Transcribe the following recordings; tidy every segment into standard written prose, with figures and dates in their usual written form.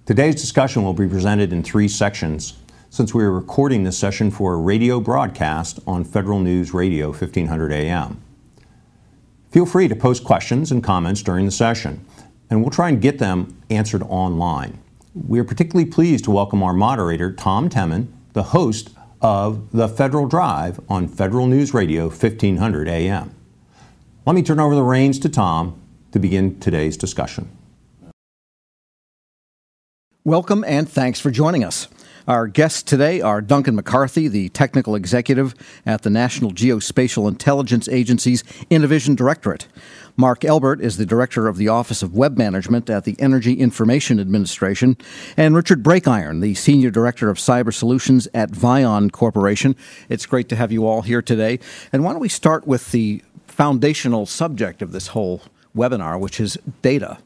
Today's discussion will be presented in three sections, since we are recording this session for a radio broadcast on Federal News Radio 1500 AM. Feel free to post questions and comments during the session, and we'll try and get them answered online. We are particularly pleased to welcome our moderator, Tom Temin, the host of the Federal Drive on Federal News Radio 1500 AM. Let me turn over the reins to Tom to begin today's discussion. Welcome and thanks for joining us. Our guests today are Duncan McCarthy, the Technical Executive at the National Geospatial Intelligence Agency's Innovision Directorate. Mark Elbert is the Director of the Office of Web Management at the Energy Information Administration. And Richard Breakiron, the Senior Director of Cyber Solutions at Vion Corporation. It's great to have you all here today. And why don't we start with the foundational subject of this whole webinar, which is data.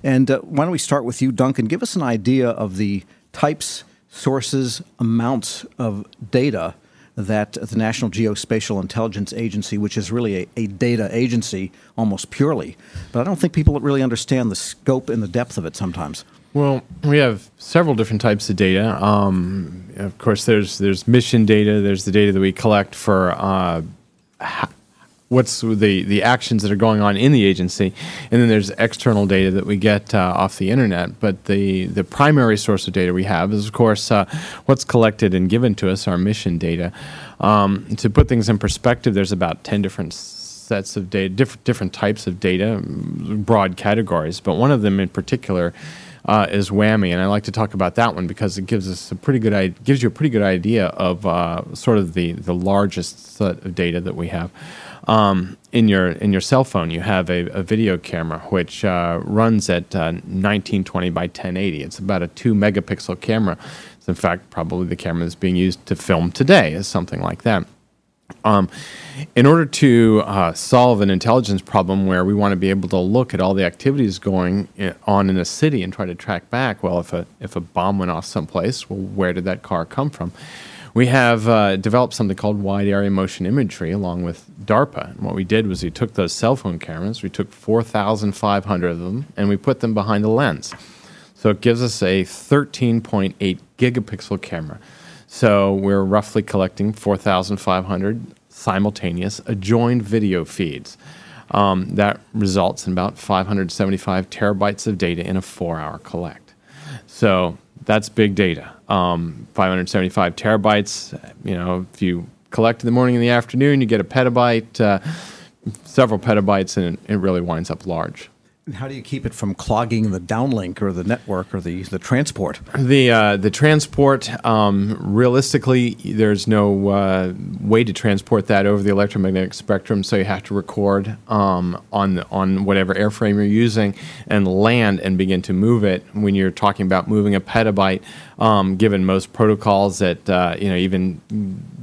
And why don't we start with you, Duncan? Give us an idea of the types, sources, amounts of data that the National Geospatial Intelligence Agency, which is really a data agency almost purely, but I don't think people really understand the scope and the depth of it sometimes. Well, we have several different types of data. Of course, there's mission data. There's the data that we collect for what's the actions that are going on in the agency, and then there's external data that we get off the internet. But the primary source of data we have is, of course, what's collected and given to us, our mission data. To put things in perspective, there's about 10 different sets of data, different types of data, broad categories. But one of them in particular is WWAMI, and I like to talk about that one because it gives us gives you a pretty good idea of sort of the largest set of data that we have. In your cell phone, you have a video camera which runs at 1920 by 1080. It's about a 2 megapixel camera. It's in fact probably the camera that's being used to film today, is something like that. In order to solve an intelligence problem where we want to be able to look at all the activities going on in a city and try to track back, well, if a bomb went off someplace, well, where did that car come from? We have developed something called wide area motion imagery along with DARPA. And what we did was we took those cell phone cameras, we took 4,500 of them, and we put them behind a lens. So it gives us a 13.8 gigapixel camera. So we're roughly collecting 4,500 simultaneous adjoined video feeds. That results in about 575 terabytes of data in a 4-hour collect. So that's big data. 575 terabytes, if you collect in the morning and the afternoon, you get a petabyte, several petabytes, and it really winds up large. And how do you keep it from clogging the downlink or the network or the transport? The transport, realistically, there's no way to transport that over the electromagnetic spectrum, so you have to record on whatever airframe you're using and land and begin to move it. When you're talking about moving a petabyte, given most protocols at even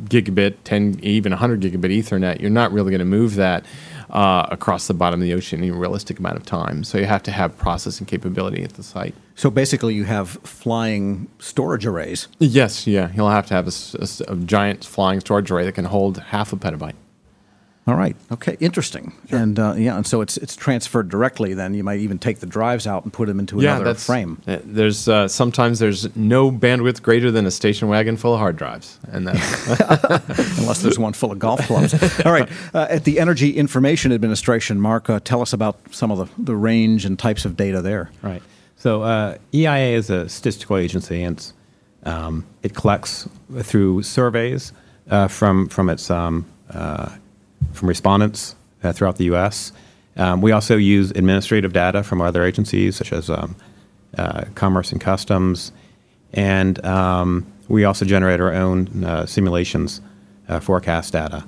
gigabit, 10, even 100 gigabit Ethernet, you're not really going to move that across the bottom of the ocean in a realistic amount of time. So you have to have processing capability at the site. So basically you have flying storage arrays. Yes, yeah. You'll have to have a giant flying storage array that can hold half a petabyte. All right. Okay. Interesting. Sure. And so it's transferred directly. Then you might even take the drives out and put them into another frame. There's sometimes there's no bandwidth greater than a station wagon full of hard drives, and that's unless there's one full of golf clubs. All right. At the Energy Information Administration, Mark, tell us about some of the range and types of data there. Right. So EIA is a statistical agency, and it collects through surveys from its from respondents throughout the U.S. We also use administrative data from other agencies, such as Commerce and Customs, and we also generate our own simulations, forecast data.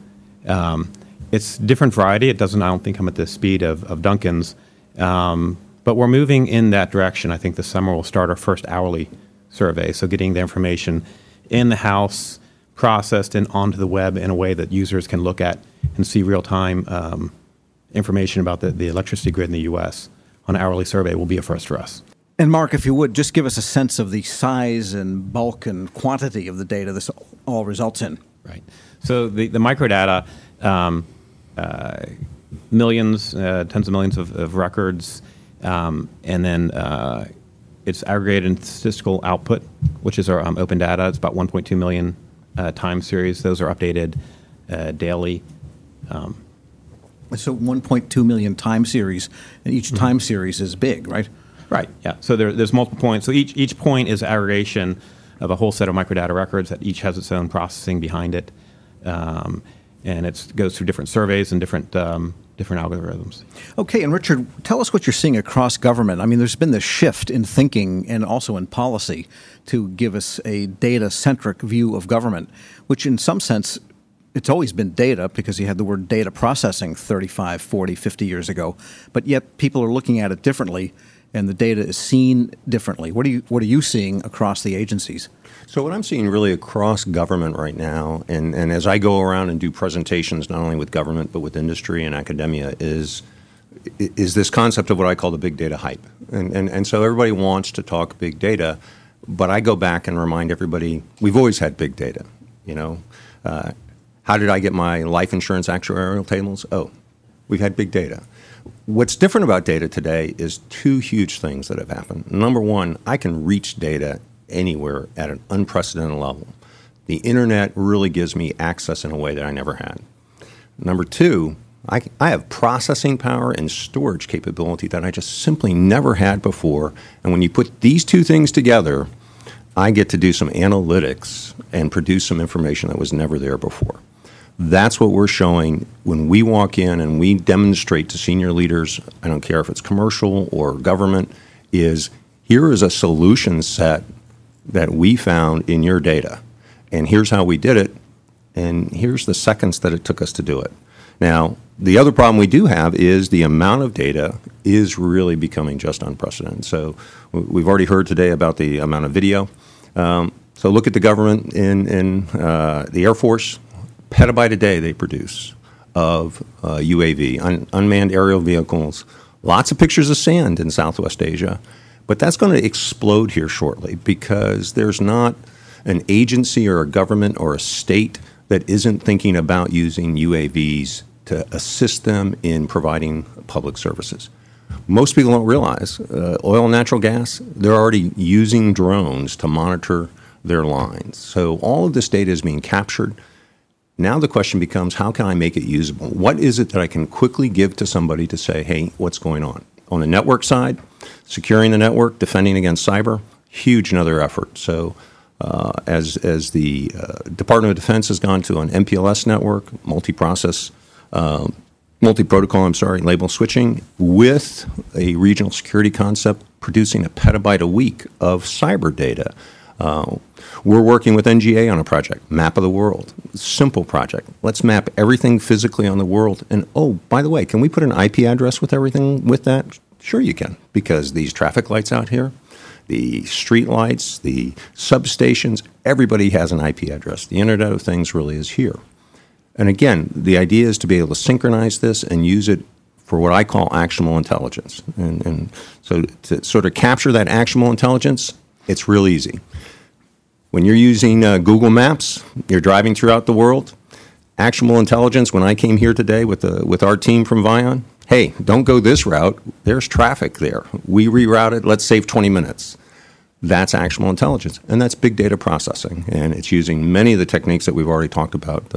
It's different variety. It doesn't, I don't think, come at the speed of Duncan's, but we're moving in that direction. I think this summer we'll start our first hourly survey, so getting the information in the house, processed and onto the web in a way that users can look at and see real-time information about the electricity grid in the U.S. on an hourly survey will be a first for us. And Mark, if you would, just give us a sense of the size and bulk and quantity of the data this all results in. Right. So the microdata, millions, tens of millions of records, and then it's aggregated in statistical output, which is our open data. It's about 1.2 million time series. Those are updated daily. So 1.2 million time series, and each time series is big, right? Right, yeah. So there's multiple points. So each point is aggregation of a whole set of microdata records that each has its own processing behind it. And it goes through different surveys and different algorithms. Okay, and Richard, tell us what you're seeing across government. I mean, there's been this shift in thinking and also in policy to give us a data-centric view of government, which in some sense, it's always been data because you had the word data processing 35, 40, 50 years ago, but yet people are looking at it differently and the data is seen differently. What are you seeing across the agencies? So what I'm seeing really across government right now, and as I go around and do presentations not only with government but with industry and academia, is this concept of what I call the big data hype. And so everybody wants to talk big data, but I go back and remind everybody we've always had big data. How did I get my life insurance actuarial tables? Oh, we've had big data. What's different about data today is two huge things that have happened. Number one, I can reach data anywhere at an unprecedented level. The internet really gives me access in a way that I never had. Number two, I have processing power and storage capability that I just simply never had before. And when you put these two things together, I get to do some analytics and produce some information that was never there before. That's what we're showing when we walk in and we demonstrate to senior leaders, I don't care if it's commercial or government, is here is a solution set that we found in your data. And here's how we did it, and here's the seconds that it took us to do it. Now, the other problem we do have is the amount of data is really becoming just unprecedented. So we've already heard today about the amount of video. So look at the government in the Air Force. Petabyte a day they produce of UAV, unmanned aerial vehicles, lots of pictures of sand in Southwest Asia. But that's going to explode here shortly because there's not an agency or a government or a state that isn't thinking about using UAVs to assist them in providing public services. Most people don't realize oil and natural gas, they're already using drones to monitor their lines. So all of this data is being captured. Now the question becomes, how can I make it usable? What is it that I can quickly give to somebody to say, hey, what's going on? On the network side, securing the network, defending against cyber, huge another effort. So as the Department of Defense has gone to an MPLS network, multi-protocol, label switching, with a regional security concept producing a petabyte a week of cyber data. We're working with NGA on a project, Map of the World. Simple project. Let's map everything physically on the world. And oh, by the way, can we put an IP address with everything with that? Sure you can, because these traffic lights out here, the street lights, the substations, everybody has an IP address. The Internet of Things really is here. And again, the idea is to be able to synchronize this and use it for what I call actionable intelligence. And so to sort of capture that actionable intelligence, it's real easy. When you're using Google Maps, you're driving throughout the world, actionable intelligence, when I came here today with our team from Vion, hey, don't go this route. There's traffic there. We rerouted. Let's save 20 minutes. That's actionable intelligence, and that's big data processing. And it's using many of the techniques that we've already talked about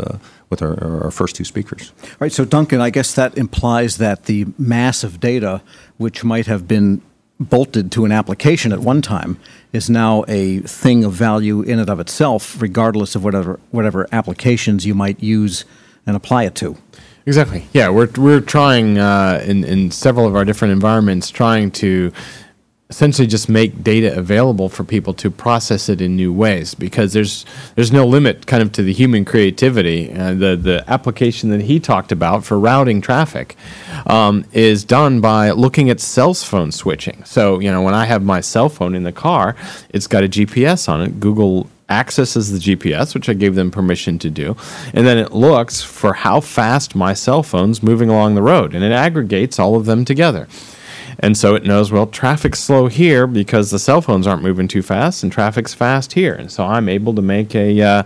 with our first two speakers. All right, so Duncan, I guess that implies that the mass of data, which might have been bolted to an application at one time, is now a thing of value in and of itself, regardless of whatever applications you might use and apply it to. Exactly. Yeah, we're trying in several of our different environments, trying to essentially just make data available for people to process it in new ways, because there's no limit kind of to the human creativity. The application that he talked about for routing traffic is done by looking at cell phone switching. So, when I have my cell phone in the car, it's got a GPS on it. Google accesses the GPS, which I gave them permission to do, and then it looks for how fast my cell phone's moving along the road, and it aggregates all of them together. And so it knows, well, traffic's slow here because the cell phones aren't moving too fast, and traffic's fast here. And so I'm able to make a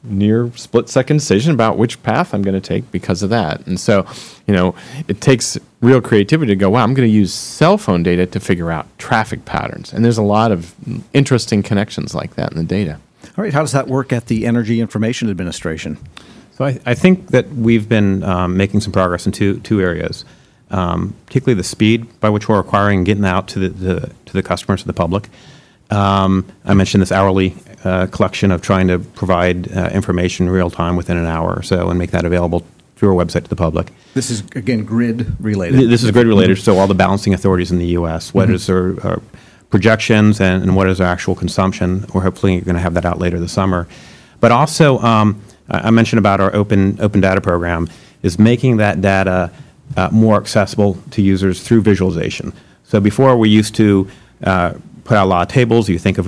near split-second decision about which path I'm going to take because of that. And so, it takes real creativity to go, wow, I'm going to use cell phone data to figure out traffic patterns. And there's a lot of interesting connections like that in the data. All right, how does that work at the Energy Information Administration? So I think that we've been making some progress in two areas, particularly the speed by which we're acquiring and getting out to the customers, to the public. I mentioned this hourly collection of trying to provide information real time within an hour or so and make that available through our website to the public. This is, again, grid related. This is grid related, so all the balancing authorities in the U.S., what is their projections and what is our actual consumption. We're hopefully going to have that out later this summer. But also, I mentioned about our open data program, is making that data more accessible to users through visualization. So before we used to put out a lot of tables. You think of,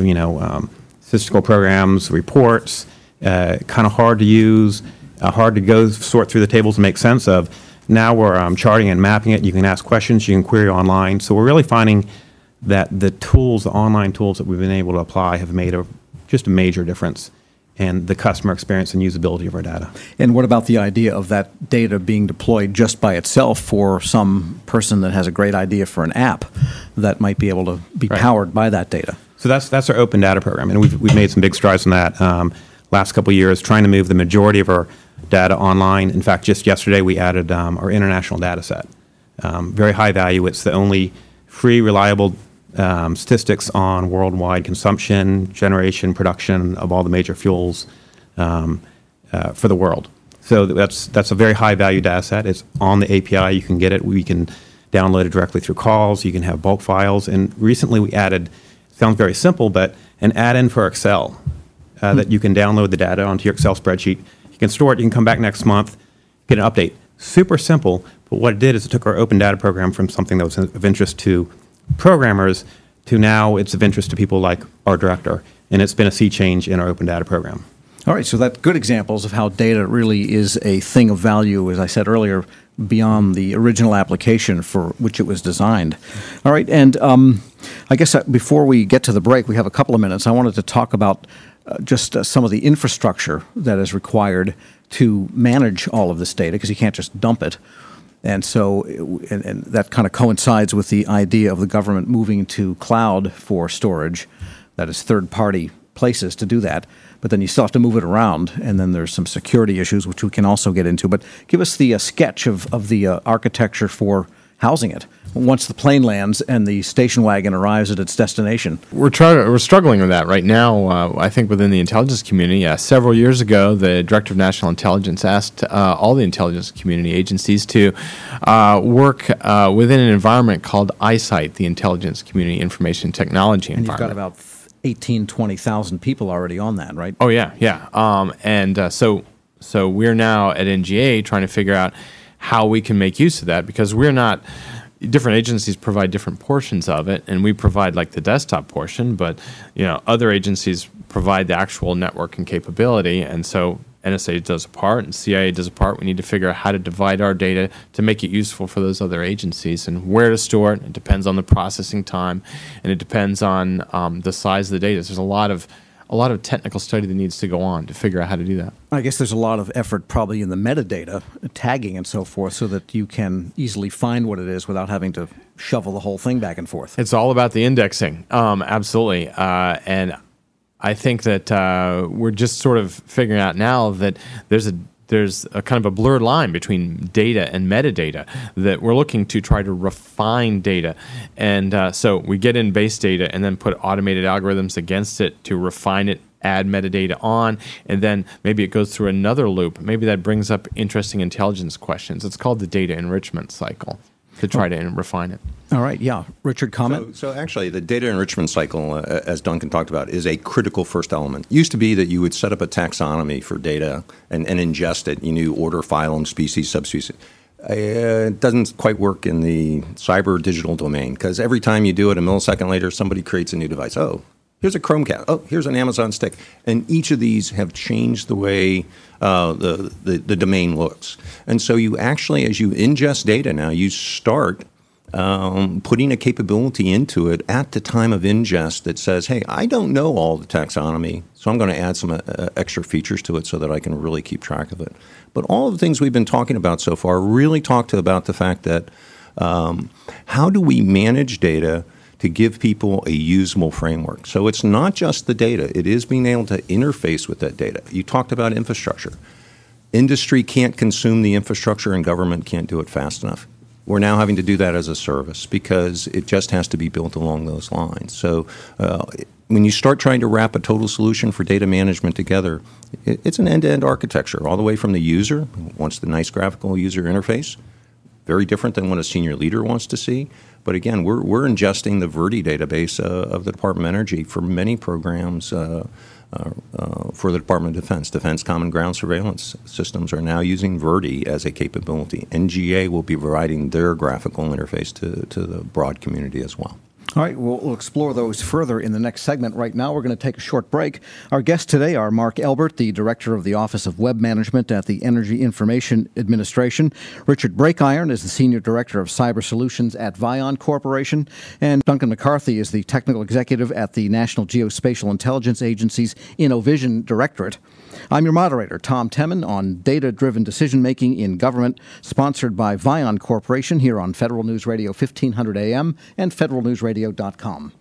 statistical programs, reports, kind of hard to use, hard to go sort through the tables and make sense of. Now we're charting and mapping it. You can ask questions. You can query online. So we're really finding that the online tools that we've been able to apply have made just a major difference in the customer experience and usability of our data. And what about the idea of that data being deployed just by itself for some person that has a great idea for an app that might be able to be powered by that data? So that's our open data program, and we've made some big strides in that last couple of years, trying to move the majority of our data online. In fact, just yesterday we added our international data set. Very high value. It's the only free, reliable statistics on worldwide consumption, generation, production of all the major fuels for the world. So that's a very high value data set. It's on the API. You can get it. We can download it directly through calls. You can have bulk files. And recently we added, sounds very simple, but an add-in for Excel that you can download the data onto your Excel spreadsheet. You can store it. You can come back next month, get an update. Super simple. But what it did is it took our open data program from something that was of interest to programmers to now it's of interest to people like our director, and it's been a sea change in our open data program. All right, so that's good examples of how data really is a thing of value, as I said earlier, beyond the original application for which it was designed. All right, and I guess before we get to the break, we have a couple of minutes. I wanted to talk about just some of the infrastructure that is required to manage all of this data, because you can't just dump it. And so and that kind of coincides with the idea of the government moving to cloud for storage, that is third-party places to do that. But then you still have to move it around, and then there's some security issues, which we can also get into. But give us the sketch of the architecture for housing it once the plane lands and the station wagon arrives at its destination. We're struggling with that right now. I think within the intelligence community, several years ago, the Director of National Intelligence asked all the intelligence community agencies to work within an environment called ISITE, the Intelligence Community Information Technology And Environment. you've got about 18,000, 20,000 people already on that, right? Oh yeah. So we're now at NGA trying to figure out how we can make use of that, because we're not. Different agencies provide different portions of it, and we provide like the desktop portion, but other agencies provide the actual networking capability, and so NSA does a part and CIA does a part. We need to figure out how to divide our data to make it useful for those other agencies, and where to store it. It depends on the processing time, and it depends on the size of the data. There's a lot of technical study that needs to go on to figure out how to do that. I guess there's a lot of effort probably in the metadata, tagging and so forth, so that you can easily find what it is without having to shovel the whole thing back and forth. It's all about the indexing, absolutely. And I think that we're just sort of figuring out now that there's a kind of a blurred line between data and metadata, that we're looking to try to refine data. And so we get in base data and then put automated algorithms against it to refine it, add metadata on, and then maybe it goes through another loop. Maybe that brings up interesting intelligence questions. It's called the data enrichment cycle, to try to refine it. All right, yeah. Richard, comment? So actually, the data enrichment cycle, as Duncan talked about, is a critical first element. It used to be that you would set up a taxonomy for data and ingest it. You knew order, phylum, species, subspecies. It doesn't quite work in the cyber digital domain, because every time you do it, a millisecond later, somebody creates a new device. Oh, here's a Chromecast. Oh, here's an Amazon stick. And each of these have changed the way the domain looks. And so you actually, as you ingest data now, you start putting a capability into it at the time of ingest that says, hey, I don't know all the taxonomy, so I'm going to add some extra features to it so that I can really keep track of it. But all of the things we've been talking about so far really talk about the fact that how do we manage data to give people a usable framework? So it's not just the data. It is being able to interface with that data. You talked about infrastructure. Industry can't consume the infrastructure and government can't do it fast enough. We're now having to do that as a service because it just has to be built along those lines. So when you start trying to wrap a total solution for data management together, it's an end-to-end architecture, all the way from the user, who wants the nice graphical user interface, very different than what a senior leader wants to see. But again, we're ingesting the Verdi database of the Department of Energy for many programs for the Department of Defense. Defense Common Ground Surveillance Systems are now using Verdi as a capability. NGA will be providing their graphical interface to the broad community as well. All right, we'll explore those further in the next segment. Right now, we're going to take a short break. Our guests today are Mark Elbert, the Director of the Office of Web Management at the Energy Information Administration. Richard Breakiron is the Senior Director of Cyber Solutions at Vion Corporation. And Duncan McCarthy is the Technical Executive at the National Geospatial Intelligence Agency's InnoVision Directorate. I'm your moderator, Tom Temin, on Data-Driven Decision-Making in Government, sponsored by Vion Corporation here on Federal News Radio 1500 AM and federalnewsradio.com.